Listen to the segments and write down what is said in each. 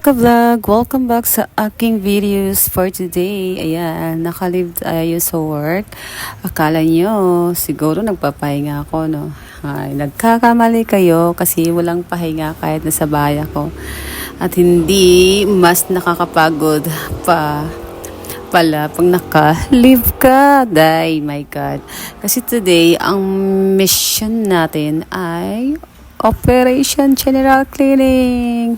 ka-vlog! Welcome back sa aking videos for today. Ayan, nakalib tayo sa work. Akala nyo, siguro nagpapahinga ako, no? Ay, nagkakamali kayo kasi walang pahinga kahit nasa bahay ako. At hindi mas nakakapagod pala pag naka-leave ka. Day, my God. Kasi today, ang mission natin ay Operation General Cleaning.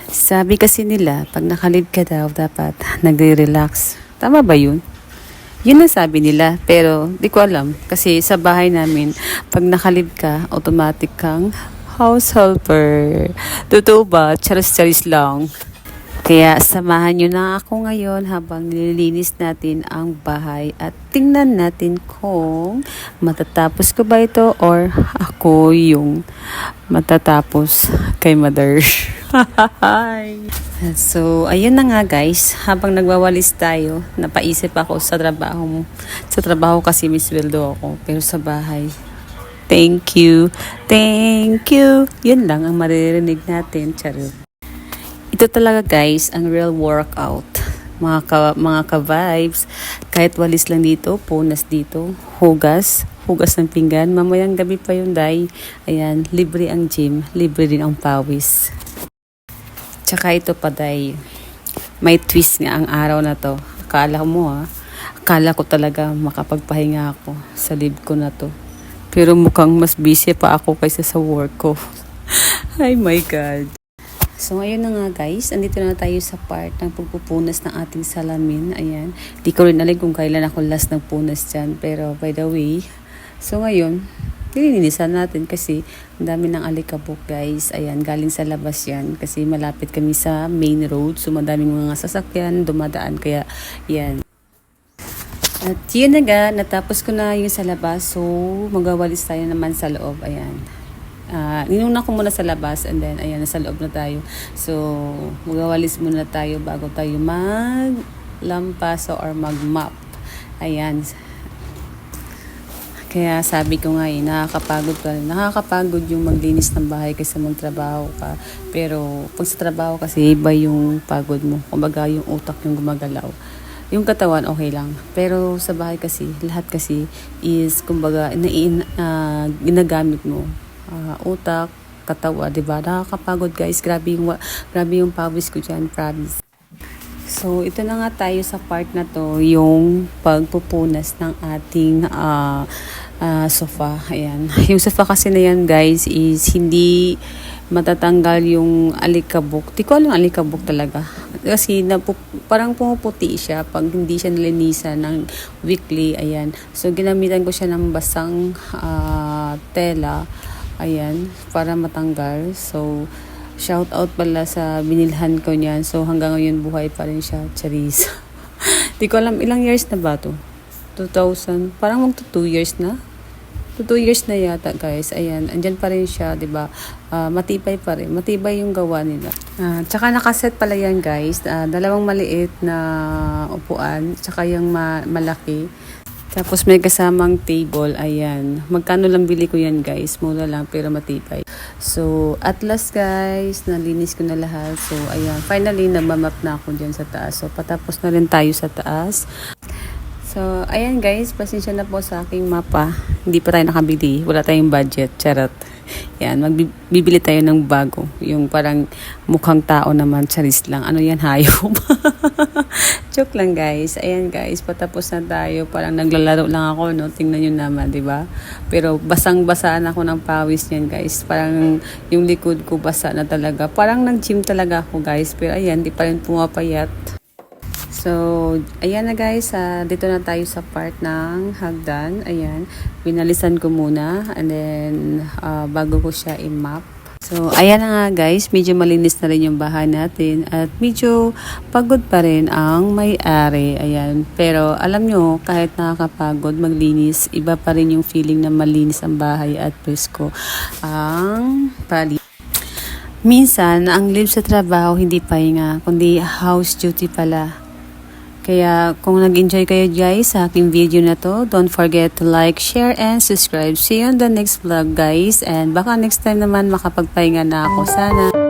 Sabi kasi nila, pag nakalib ka daw, dapat nagre-relax. Tama ba yun? Yun ang sabi nila, pero di ko alam. Kasi sa bahay namin, pag nakalib ka, automatic kang house helper. Totoo ba? Charis-charis lang. Kaya samahan nyo na ako ngayon habang nililinis natin ang bahay at tingnan natin kung matatapos ko ba ito or ako yung matatapos kay mother. So, ayun na nga guys, habang nagwawalis tayo, napaisip ako sa trabaho mo. Sa trabaho kasi may sweldo ako, pero sa bahay, thank you, thank you. Yun lang ang maririnig natin, charot. Ito talaga guys, ang real workout. Mga ka-vibes, kahit walis lang dito, punas dito, hugas ng pinggan, mamayang gabi pa yung day. Ayan, libre ang gym, libre din ang pawis. Tsaka ito pa day, may twist nga ang araw na to. Akala ko talaga makapagpahinga ako sa leave ko na to. Pero mukhang mas busy pa ako kaysa sa work ko. Ay my God. So, ngayon na nga guys, andito na tayo sa part ng pagpupunas ng ating salamin. Ayan. Di ko rin alam kung kailan ako last nagpunas dyan. Pero, by the way, so ngayon, nilinisan natin kasi ang dami ng alikabok guys. Ayan, galing sa labas yan. Kasi malapit kami sa main road. So, madaming mga sasakyan, dumadaan. Kaya, yan. At yun na nga, natapos ko na yung sa labas. So, magawalis tayo naman sa loob. Ayan. Ninuna ko muna sa labas and then ayan, nasa loob na tayo. So, magawalis muna tayo bago tayo maglampaso or magmap. Ayan. Kaya sabi ko nga nakakapagod pa rin. Nakakapagod yung maglinis ng bahay kaysa magtrabaho ka. Pero pag sa trabaho kasi iba yung pagod mo. Kumbaga yung utak yung gumagalaw. Yung katawan okay lang. Pero sa bahay kasi, lahat kasi is kumbaga ginagamit mo. Utak, katawa, diba? Nakakapagod guys. Grabe yung pawis ko dyan, promise. So, ito na nga tayo sa part na to, yung pagpupunas ng ating sofa. Ayan. Yung sofa kasi na yan guys is hindi matatanggal yung alikabok. Di ko alam alikabok talaga. Kasi parang pumuputi siya pag hindi siya nilinisan ng weekly. Ayan. So, ginamitan ko siya ng basang tela. Ayan, para matanggal. So, shout out pala sa binilhan ko niyan. So, hanggang ngayon buhay pa rin siya. Charis. Di ko alam, ilang years na ba to? 2000, parang magto 2 years na. 2 years na yata guys. Ayan, andyan pa rin siya, diba? Matibay pa rin. Matibay yung gawa nila. Tsaka nakaset pala yan guys. Dalawang maliit na upuan. Tsaka yung malaki. Tapos may kasamang table, ayan. Magkano lang bili ko yan guys? Mura lang pero matibay. So, at last guys, nalinis ko na lahat. So, ayan. Finally, nagmamap na ako dyan sa taas. So, patapos na rin tayo sa taas. So, ayan guys, pasensya na po sa aking mapa. Hindi pa tayo nakabili. Wala tayong budget. Charot. Yan, magbibili tayo ng bago. Yung parang mukhang tao naman, charis lang. Ano yan, hayop? Joke lang guys. Ayan guys, patapos na tayo. Parang naglalaro lang ako, no? Tingnan nyo naman, di ba? Pero basang-basaan ako ng pawis niyan guys. Parang yung likod ko basa na talaga. Parang nag-gym talaga ako guys. Pero ayan, di pa rin pumapayat. So, ayan na guys, dito na tayo sa part ng hagdan. Ayan, pinalisan ko muna and then bago ko siya i-map. So, ayan na nga guys, medyo malinis na rin yung bahay natin at medyo pagod pa rin ang may-ari. Ayan, pero alam nyo, kahit nakakapagod maglinis, iba pa rin yung feeling na malinis ang bahay at presko ang pali. Minsan, ang leave sa trabaho hindi pahinga, kundi house duty pala. Kaya kung nag-enjoy kayo guys sa aking video na to, don't forget to like, share, and subscribe. See you on the next vlog guys. And baka next time naman makapagpahinga na ako sana.